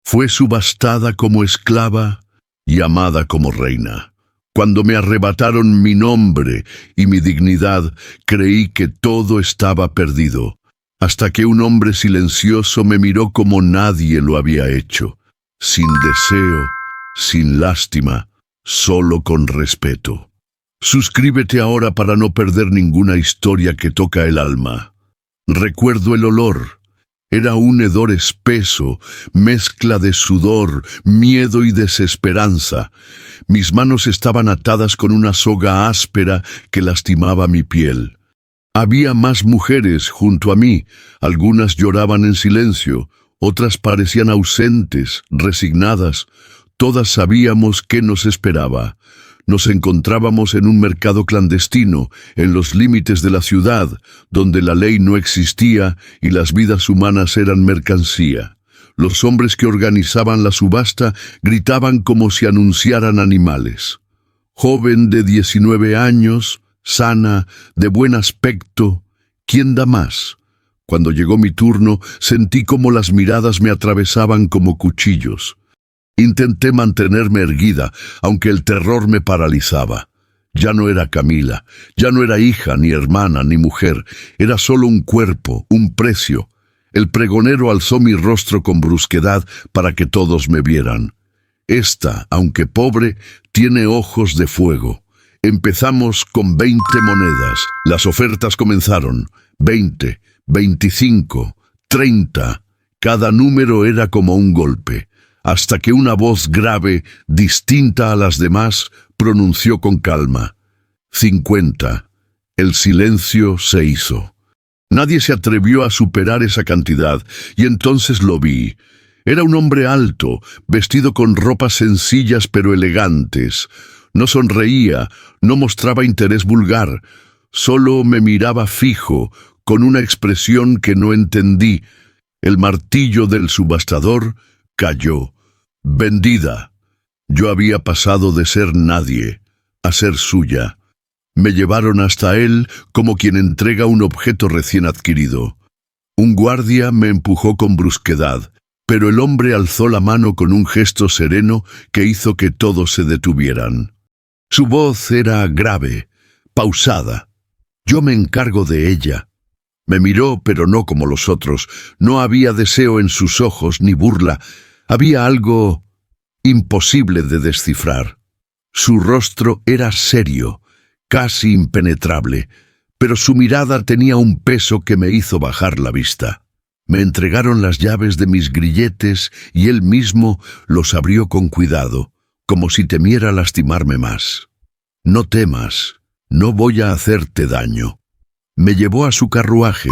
Fue subastada como esclava y amada como reina. Cuando me arrebataron mi nombre y mi dignidad, creí que todo estaba perdido, hasta que un hombre silencioso me miró como nadie lo había hecho, sin deseo, sin lástima, solo con respeto. Suscríbete ahora para no perder ninguna historia que toca el alma. Recuerdo el olor. Era un hedor espeso, mezcla de sudor, miedo y desesperanza. Mis manos estaban atadas con una soga áspera que lastimaba mi piel. Había más mujeres junto a mí. Algunas lloraban en silencio, otras parecían ausentes, resignadas. Todas sabíamos qué nos esperaba. Nos encontrábamos en un mercado clandestino, en los límites de la ciudad, donde la ley no existía y las vidas humanas eran mercancía. Los hombres que organizaban la subasta gritaban como si anunciaran animales. Joven de 19 años, sana, de buen aspecto, ¿quién da más? Cuando llegó mi turno, sentí como las miradas me atravesaban como cuchillos. Intenté mantenerme erguida, aunque el terror me paralizaba. Ya no era Camila, ya no era hija, ni hermana, ni mujer. Era solo un cuerpo, un precio. El pregonero alzó mi rostro con brusquedad para que todos me vieran. Esta, aunque pobre, tiene ojos de fuego. Empezamos con 20 monedas. Las ofertas comenzaron. 20, 25, 30. Cada número era como un golpe, hasta que una voz grave, distinta a las demás, pronunció con calma: 50. El silencio se hizo. Nadie se atrevió a superar esa cantidad, y entonces lo vi. Era un hombre alto, vestido con ropas sencillas pero elegantes. No sonreía, no mostraba interés vulgar, solo me miraba fijo, con una expresión que no entendí. El martillo del subastador cayó. Vendida. Yo había pasado de ser nadie a ser suya. Me llevaron hasta él como quien entrega un objeto recién adquirido. Un guardia me empujó con brusquedad, pero el hombre alzó la mano con un gesto sereno que hizo que todos se detuvieran. Su voz era grave, pausada. Yo me encargo de ella. Me miró, pero no como los otros. No había deseo en sus ojos ni burla. Había algo imposible de descifrar. Su rostro era serio, casi impenetrable, pero su mirada tenía un peso que me hizo bajar la vista. Me entregaron las llaves de mis grilletes y él mismo los abrió con cuidado, como si temiera lastimarme más. No temas, no voy a hacerte daño. Me llevó a su carruaje,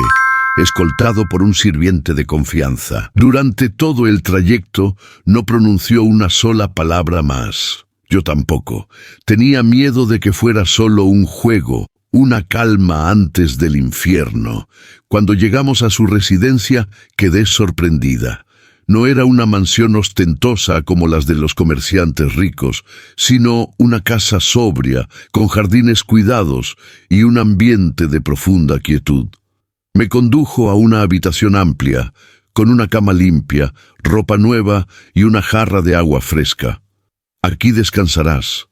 escoltado por un sirviente de confianza. Durante todo el trayecto no pronunció una sola palabra más. Yo tampoco. Tenía miedo de que fuera solo un juego, una calma antes del infierno. Cuando llegamos a su residencia, quedé sorprendida. No era una mansión ostentosa como las de los comerciantes ricos, sino una casa sobria, con jardines cuidados y un ambiente de profunda quietud. Me condujo a una habitación amplia, con una cama limpia, ropa nueva y una jarra de agua fresca. Aquí descansarás.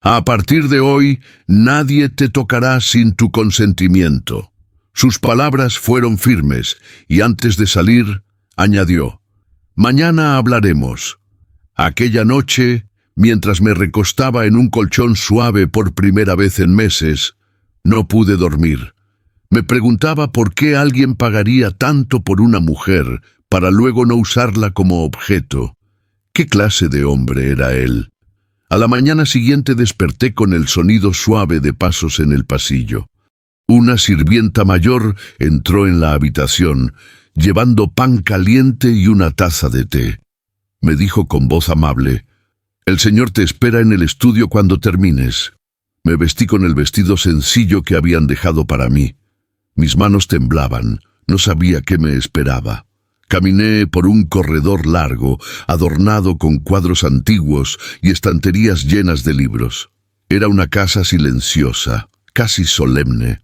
A partir de hoy, nadie te tocará sin tu consentimiento. Sus palabras fueron firmes, y antes de salir, añadió: mañana hablaremos. Aquella noche, mientras me recostaba en un colchón suave por primera vez en meses, no pude dormir. Me preguntaba por qué alguien pagaría tanto por una mujer para luego no usarla como objeto. ¿Qué clase de hombre era él? A la mañana siguiente desperté con el sonido suave de pasos en el pasillo. Una sirvienta mayor entró en la habitación, llevando pan caliente y una taza de té. Me dijo con voz amable: «El señor te espera en el estudio cuando termines». Me vestí con el vestido sencillo que habían dejado para mí. Mis manos temblaban, no sabía qué me esperaba. Caminé por un corredor largo, adornado con cuadros antiguos y estanterías llenas de libros. Era una casa silenciosa, casi solemne.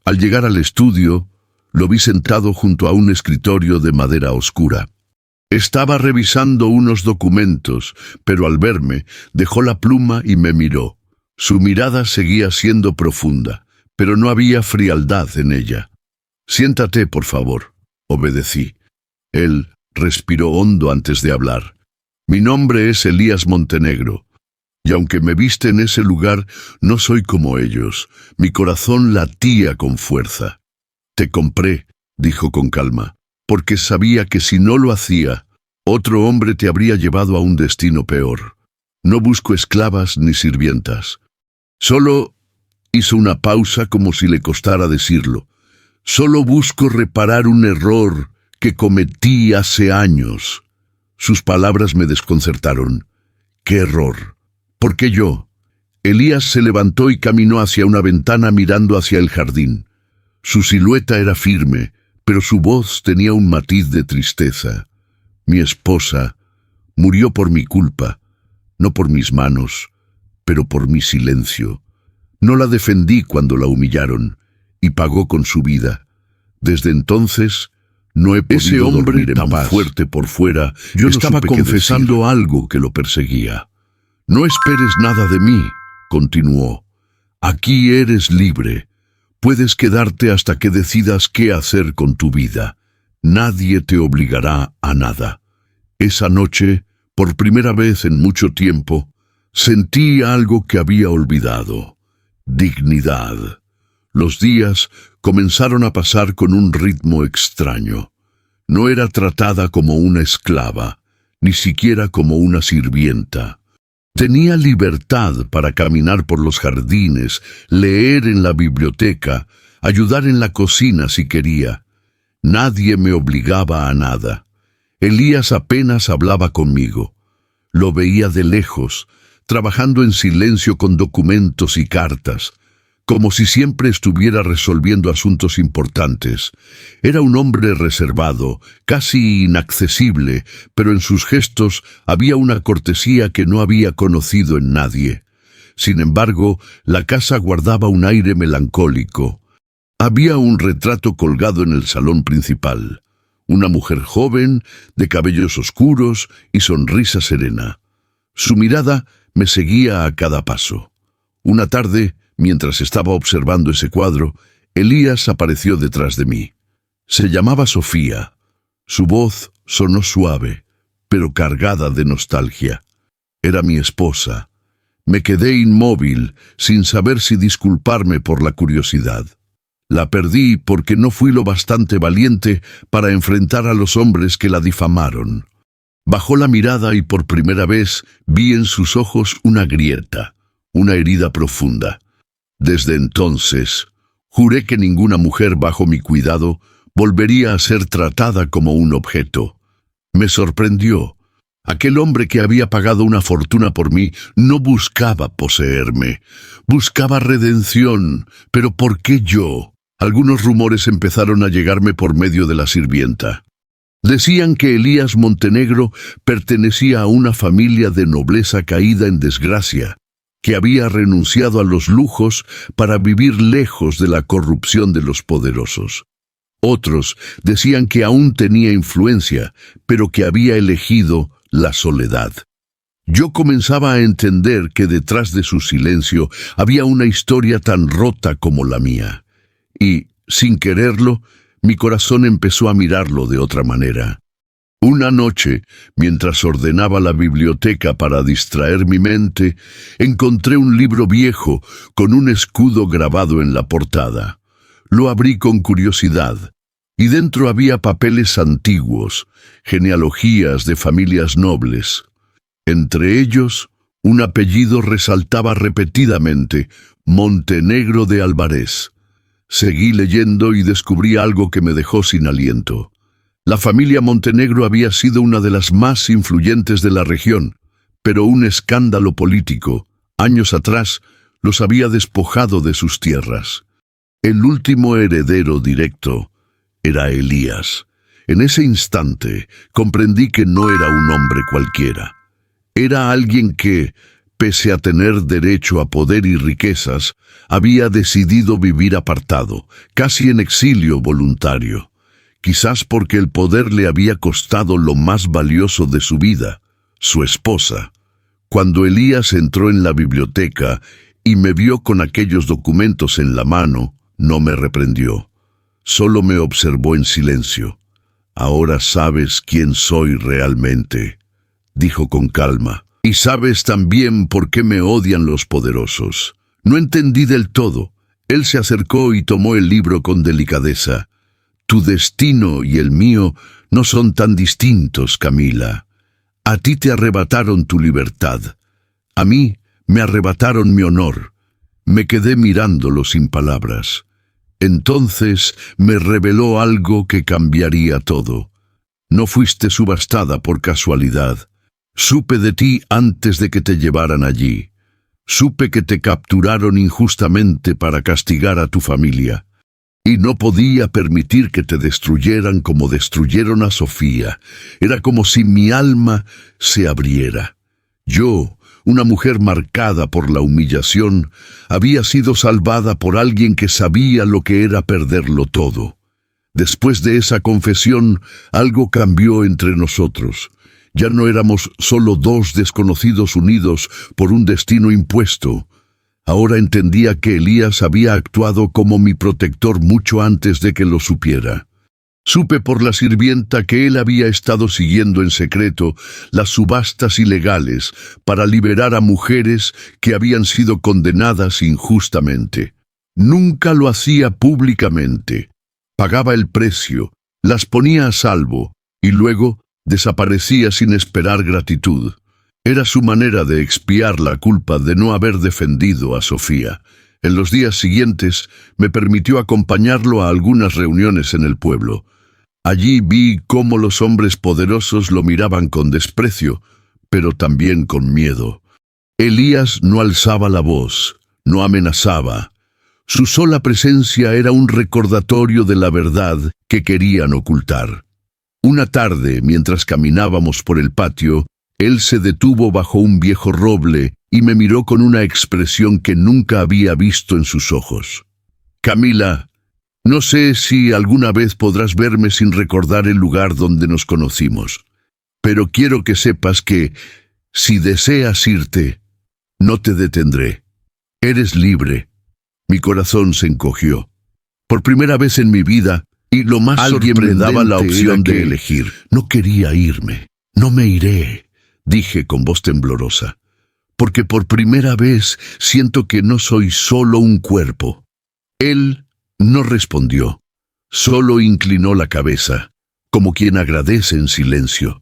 Al llegar al estudio, lo vi sentado junto a un escritorio de madera oscura. Estaba revisando unos documentos, pero al verme, dejó la pluma y me miró. Su mirada seguía siendo profunda, pero no había frialdad en ella. «Siéntate, por favor», obedecí. Él respiró hondo antes de hablar. «Mi nombre es Elías Montenegro, y aunque me viste en ese lugar, no soy como ellos. Mi corazón latía con fuerza». «Te compré», dijo con calma, «porque sabía que si no lo hacía, otro hombre te habría llevado a un destino peor. No busco esclavas ni sirvientas. Solo», hizo una pausa como si le costara decirlo, «solo busco reparar un error que cometí hace años». Sus palabras me desconcertaron. «¿Qué error? ¿Por qué yo?». Elías se levantó y caminó hacia una ventana mirando hacia el jardín. Su silueta era firme, pero su voz tenía un matiz de tristeza. «Mi esposa murió por mi culpa, no por mis manos, pero por mi silencio. No la defendí cuando la humillaron, y pagó con su vida. Desde entonces no he podido dormir en paz». Ese hombre tan fuerte por fuera, yo estaba confesando algo que lo perseguía. «No esperes nada de mí», continuó. «Aquí eres libre. Puedes quedarte hasta que decidas qué hacer con tu vida. Nadie te obligará a nada». Esa noche, por primera vez en mucho tiempo, sentí algo que había olvidado: dignidad. Los días comenzaron a pasar con un ritmo extraño. No era tratada como una esclava, ni siquiera como una sirvienta. Tenía libertad para caminar por los jardines, leer en la biblioteca, ayudar en la cocina si quería. Nadie me obligaba a nada. Elías apenas hablaba conmigo. Lo veía de lejos, trabajando en silencio con documentos y cartas, como si siempre estuviera resolviendo asuntos importantes. Era un hombre reservado, casi inaccesible, pero en sus gestos había una cortesía que no había conocido en nadie. Sin embargo, la casa guardaba un aire melancólico. Había un retrato colgado en el salón principal. Una mujer joven, de cabellos oscuros y sonrisa serena. Su mirada me seguía a cada paso. Una tarde, mientras estaba observando ese cuadro, Elías apareció detrás de mí. Se llamaba Sofía. Su voz sonó suave, pero cargada de nostalgia. Era mi esposa. Me quedé inmóvil, sin saber si disculparme por la curiosidad. La perdí porque no fui lo bastante valiente para enfrentar a los hombres que la difamaron. Bajó la mirada y por primera vez vi en sus ojos una grieta, una herida profunda. Desde entonces, juré que ninguna mujer bajo mi cuidado volvería a ser tratada como un objeto. Me sorprendió. Aquel hombre que había pagado una fortuna por mí no buscaba poseerme. Buscaba redención. ¿Pero por qué yo? Algunos rumores empezaron a llegarme por medio de la sirvienta. Decían que Elías Montenegro pertenecía a una familia de nobleza caída en desgracia, que había renunciado a los lujos para vivir lejos de la corrupción de los poderosos. Otros decían que aún tenía influencia, pero que había elegido la soledad. Yo comenzaba a entender que detrás de su silencio había una historia tan rota como la mía. Y, sin quererlo, mi corazón empezó a mirarlo de otra manera. Una noche, mientras ordenaba la biblioteca para distraer mi mente, encontré un libro viejo con un escudo grabado en la portada. Lo abrí con curiosidad, y dentro había papeles antiguos, genealogías de familias nobles. Entre ellos, un apellido resaltaba repetidamente: Montenegro de Álvarez. Seguí leyendo y descubrí algo que me dejó sin aliento. La familia Montenegro había sido una de las más influyentes de la región, pero un escándalo político, años atrás, los había despojado de sus tierras. El último heredero directo era Elías. En ese instante comprendí que no era un hombre cualquiera. Era alguien que, pese a tener derecho a poder y riquezas, había decidido vivir apartado, casi en exilio voluntario. quizás porque el poder le había costado lo más valioso de su vida, su esposa. Cuando Elías entró en la biblioteca y me vio con aquellos documentos en la mano, no me reprendió. Solo me observó en silencio. «Ahora sabes quién soy realmente», dijo con calma. «Y sabes también por qué me odian los poderosos». No entendí del todo. Él se acercó y tomó el libro con delicadeza. «Tu destino y el mío no son tan distintos, Camila. A ti te arrebataron tu libertad. A mí me arrebataron mi honor». Me quedé mirándolo sin palabras. Entonces me reveló algo que cambiaría todo. «No fuiste subastada por casualidad. Supe de ti antes de que te llevaran allí. Supe que te capturaron injustamente para castigar a tu familia. Y no podía permitir que te destruyeran como destruyeron a Sofía. Era como si mi alma se abriera. Yo, una mujer marcada por la humillación, había sido salvada por alguien que sabía lo que era perderlo todo. Después de esa confesión, algo cambió entre nosotros. Ya no éramos solo dos desconocidos unidos por un destino impuesto. Ahora entendía que Elías había actuado como mi protector mucho antes de que lo supiera. Supe por la sirvienta que él había estado siguiendo en secreto las subastas ilegales para liberar a mujeres que habían sido condenadas injustamente. Nunca lo hacía públicamente. Pagaba el precio, las ponía a salvo y luego desaparecía sin esperar gratitud. Era su manera de expiar la culpa de no haber defendido a Sofía. En los días siguientes me permitió acompañarlo a algunas reuniones en el pueblo. Allí vi cómo los hombres poderosos lo miraban con desprecio, pero también con miedo. Elías no alzaba la voz, no amenazaba. Su sola presencia era un recordatorio de la verdad que querían ocultar. Una tarde, mientras caminábamos por el patio, él se detuvo bajo un viejo roble y me miró con una expresión que nunca había visto en sus ojos. «Camila, no sé si alguna vez podrás verme sin recordar el lugar donde nos conocimos, pero quiero que sepas que, si deseas irte, no te detendré. Eres libre». Mi corazón se encogió. Por primera vez en mi vida, y lo más alguien me daba la opción de elegir. «No quería irme. No me iré», dije con voz temblorosa, «porque por primera vez siento que no soy solo un cuerpo». Él no respondió, solo inclinó la cabeza, como quien agradece en silencio.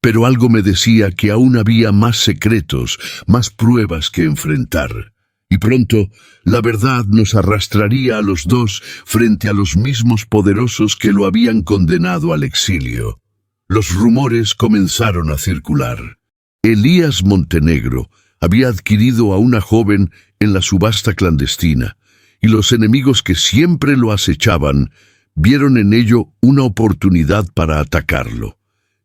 Pero algo me decía que aún había más secretos, más pruebas que enfrentar. Y pronto, la verdad nos arrastraría a los dos frente a los mismos poderosos que lo habían condenado al exilio. Los rumores comenzaron a circular. Elías Montenegro había adquirido a una joven en la subasta clandestina, y los enemigos que siempre lo acechaban vieron en ello una oportunidad para atacarlo.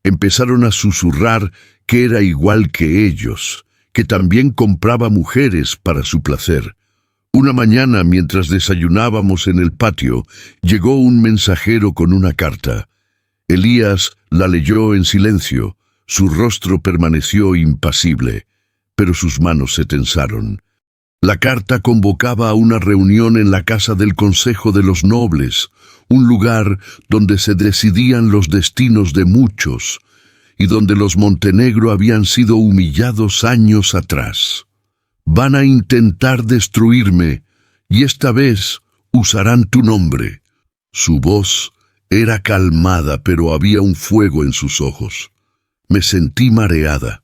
Empezaron a susurrar que era igual que ellos, que también compraba mujeres para su placer. Una mañana, mientras desayunábamos en el patio, llegó un mensajero con una carta. Elías la leyó en silencio. Su rostro permaneció impasible, pero sus manos se tensaron. La carta convocaba a una reunión en la casa del Consejo de los Nobles, un lugar donde se decidían los destinos de muchos, y donde los Montenegro habían sido humillados años atrás. «Van a intentar destruirme, y esta vez usarán tu nombre». Su voz era calmada, pero había un fuego en sus ojos. Me sentí mareada.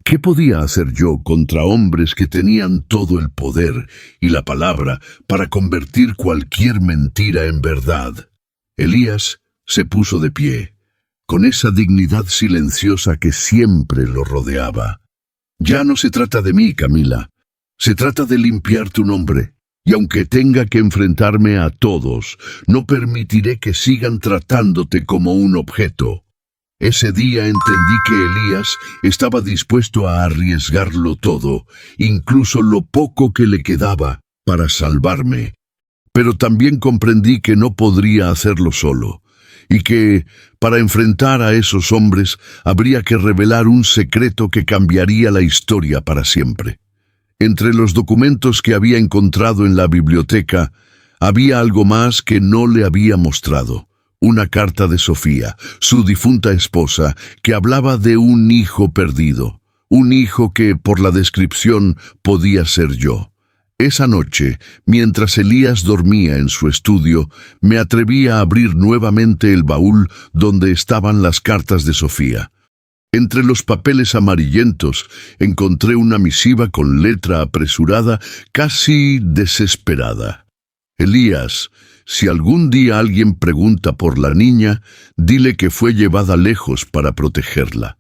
¿Qué podía hacer yo contra hombres que tenían todo el poder y la palabra para convertir cualquier mentira en verdad? Elías se puso de pie, con esa dignidad silenciosa que siempre lo rodeaba. «Ya no se trata de mí, Camila. Se trata de limpiar tu nombre. Y aunque tenga que enfrentarme a todos, no permitiré que sigan tratándote como un objeto». Ese día entendí que Elías estaba dispuesto a arriesgarlo todo, incluso lo poco que le quedaba, para salvarme. Pero también comprendí que no podría hacerlo solo. y que, para enfrentar a esos hombres, habría que revelar un secreto que cambiaría la historia para siempre. Entre los documentos que había encontrado en la biblioteca, había algo más que no le había mostrado. Una carta de Sofía, su difunta esposa, que hablaba de un hijo perdido. Un hijo que, por la descripción, podía ser yo. Esa noche, mientras Elías dormía en su estudio, me atreví a abrir nuevamente el baúl donde estaban las cartas de Sofía. Entre los papeles amarillentos encontré una misiva con letra apresurada, casi desesperada. Elías, si algún día alguien pregunta por la niña, dile que fue llevada lejos para protegerla.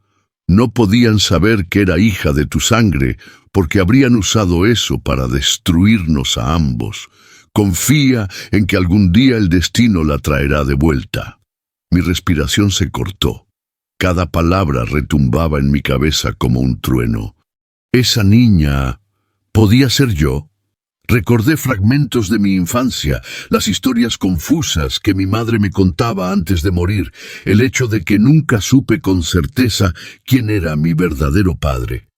No podían saber que era hija de tu sangre, porque habrían usado eso para destruirnos a ambos. Confía en que algún día el destino la traerá de vuelta. Mi respiración se cortó. Cada palabra retumbaba en mi cabeza como un trueno. Esa niña podía ser yo. Recordé fragmentos de mi infancia, las historias confusas que mi madre me contaba antes de morir, el hecho de que nunca supe con certeza quién era mi verdadero padre.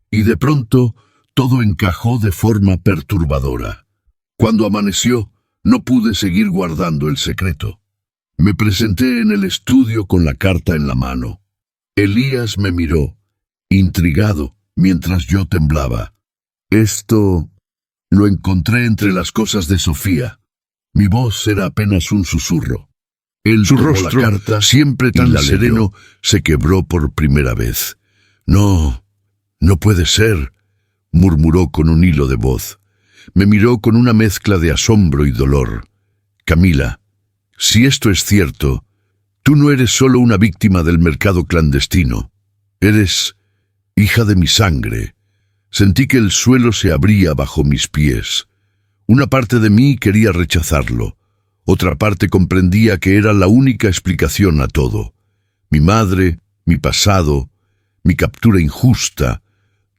Y de pronto, todo encajó de forma perturbadora. Cuando amaneció, no pude seguir guardando el secreto. Me presenté en el estudio con la carta en la mano. Elías me miró, intrigado, mientras yo temblaba. Esto lo encontré entre las cosas de Sofía. Mi voz era apenas un susurro. Su rostro, la carta, siempre tan sereno, se quebró por primera vez. No puede ser, murmuró con un hilo de voz. Me miró con una mezcla de asombro y dolor. Camila, si esto es cierto, tú no eres solo una víctima del mercado clandestino. Eres hija de mi sangre. Sentí que el suelo se abría bajo mis pies. Una parte de mí quería rechazarlo. Otra parte comprendía que era la única explicación a todo. Mi madre, mi pasado, mi captura injusta,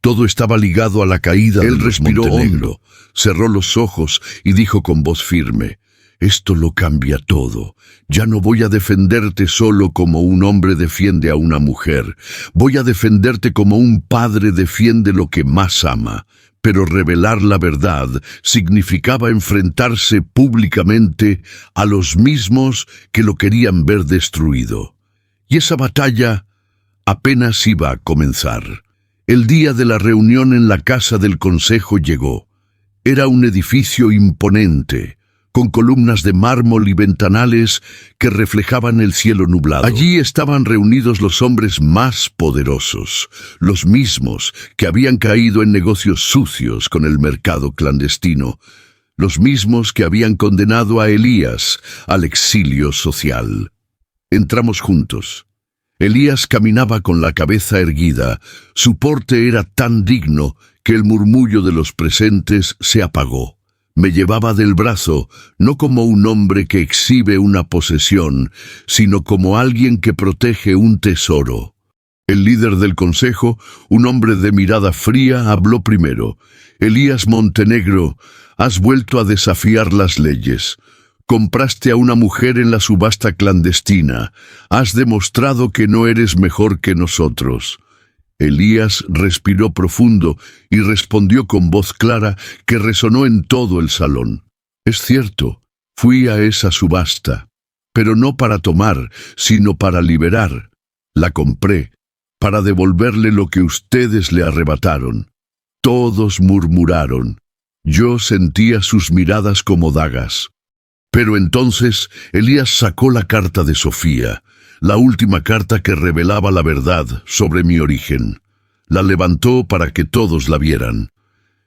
todo estaba ligado a la caída de los Montenegro. Él respiró hondo, cerró los ojos y dijo con voz firme: «Esto lo cambia todo. Ya no voy a defenderte solo como un hombre defiende a una mujer. Voy a defenderte como un padre defiende lo que más ama». Pero revelar la verdad significaba enfrentarse públicamente a los mismos que lo querían ver destruido. Y esa batalla apenas iba a comenzar. El día de la reunión en la casa del consejo llegó. Era un edificio imponente, con columnas de mármol y ventanales que reflejaban el cielo nublado. Allí estaban reunidos los hombres más poderosos, los mismos que habían caído en negocios sucios con el mercado clandestino, los mismos que habían condenado a Elías al exilio social. Entramos juntos. Elías caminaba con la cabeza erguida. Su porte era tan digno que el murmullo de los presentes se apagó. Me llevaba del brazo, no como un hombre que exhibe una posesión, sino como alguien que protege un tesoro. El líder del consejo, un hombre de mirada fría, habló primero. «Elías Montenegro, has vuelto a desafiar las leyes. Compraste a una mujer en la subasta clandestina. Has demostrado que no eres mejor que nosotros». Elías respiró profundo y respondió con voz clara que resonó en todo el salón. «Es cierto, fui a esa subasta, pero no para tomar, sino para liberar. La compré, para devolverle lo que ustedes le arrebataron». Todos murmuraron. Yo sentía sus miradas como dagas. Pero entonces Elías sacó la carta de Sofía, la última carta que revelaba la verdad sobre mi origen. La levantó para que todos la vieran.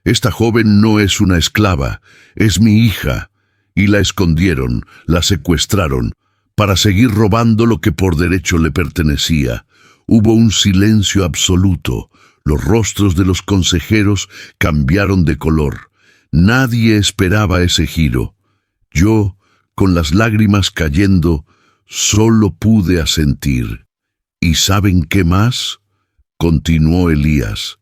«Esta joven no es una esclava, es mi hija». Y la escondieron, la secuestraron, para seguir robando lo que por derecho le pertenecía. Hubo un silencio absoluto. Los rostros de los consejeros cambiaron de color. Nadie esperaba ese giro. Yo, con las lágrimas cayendo, solo pude asentir. ¿Y saben qué más?, continuó Elías.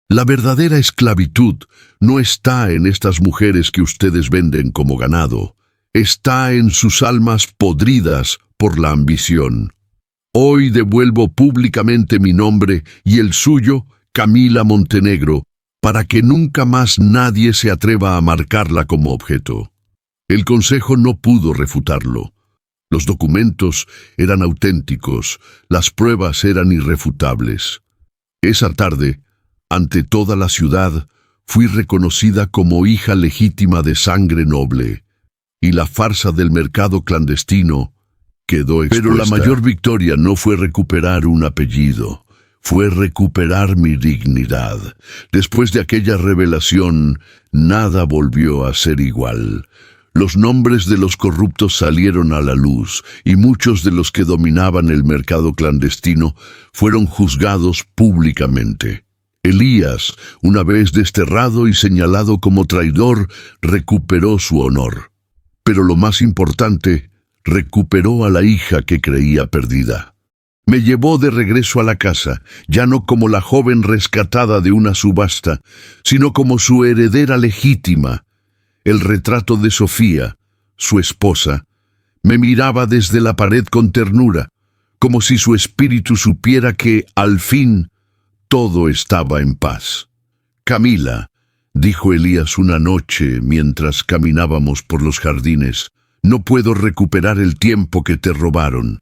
La verdadera esclavitud no está en estas mujeres que ustedes venden como ganado. Está en sus almas podridas por la ambición. Hoy devuelvo públicamente mi nombre y el suyo, Camila Montenegro, para que nunca más nadie se atreva a marcarla como objeto. El consejo no pudo refutarlo. Los documentos eran auténticos, las pruebas eran irrefutables. Esa tarde, ante toda la ciudad, fui reconocida como hija legítima de sangre noble, y la farsa del mercado clandestino quedó expuesta. Pero la mayor victoria no fue recuperar un apellido, fue recuperar mi dignidad. Después de aquella revelación, nada volvió a ser igual. Los nombres de los corruptos salieron a la luz, y muchos de los que dominaban el mercado clandestino fueron juzgados públicamente. Elías, una vez desterrado y señalado como traidor, recuperó su honor. Pero lo más importante, recuperó a la hija que creía perdida. Me llevó de regreso a la casa, ya no como la joven rescatada de una subasta, sino como su heredera legítima. El retrato de Sofía, su esposa, me miraba desde la pared con ternura, como si su espíritu supiera que, al fin, todo estaba en paz. «Camila», dijo Elías una noche mientras caminábamos por los jardines, «no puedo recuperar el tiempo que te robaron,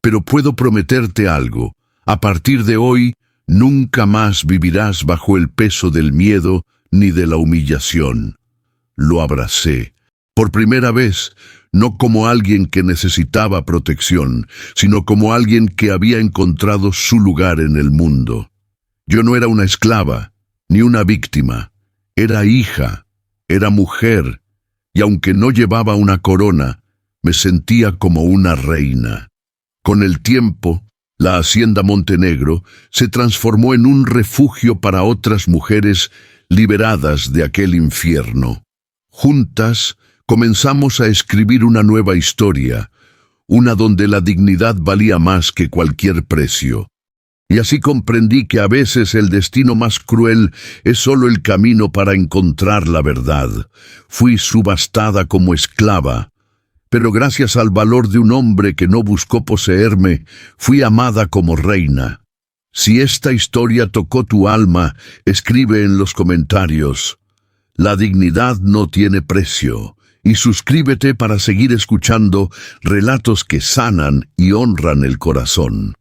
pero puedo prometerte algo. A partir de hoy, nunca más vivirás bajo el peso del miedo ni de la humillación». Lo abracé, por primera vez, no como alguien que necesitaba protección, sino como alguien que había encontrado su lugar en el mundo. Yo no era una esclava, ni una víctima. Era hija, era mujer, y aunque no llevaba una corona, me sentía como una reina. Con el tiempo, la Hacienda Montenegro se transformó en un refugio para otras mujeres liberadas de aquel infierno. Juntas comenzamos a escribir una nueva historia, una donde la dignidad valía más que cualquier precio. Y así comprendí que a veces el destino más cruel es solo el camino para encontrar la verdad. Fui subastada como esclava, pero gracias al valor de un hombre que no buscó poseerme, fui amada como reina. Si esta historia tocó tu alma, escribe en los comentarios. La dignidad no tiene precio, y suscríbete para seguir escuchando relatos que sanan y honran el corazón.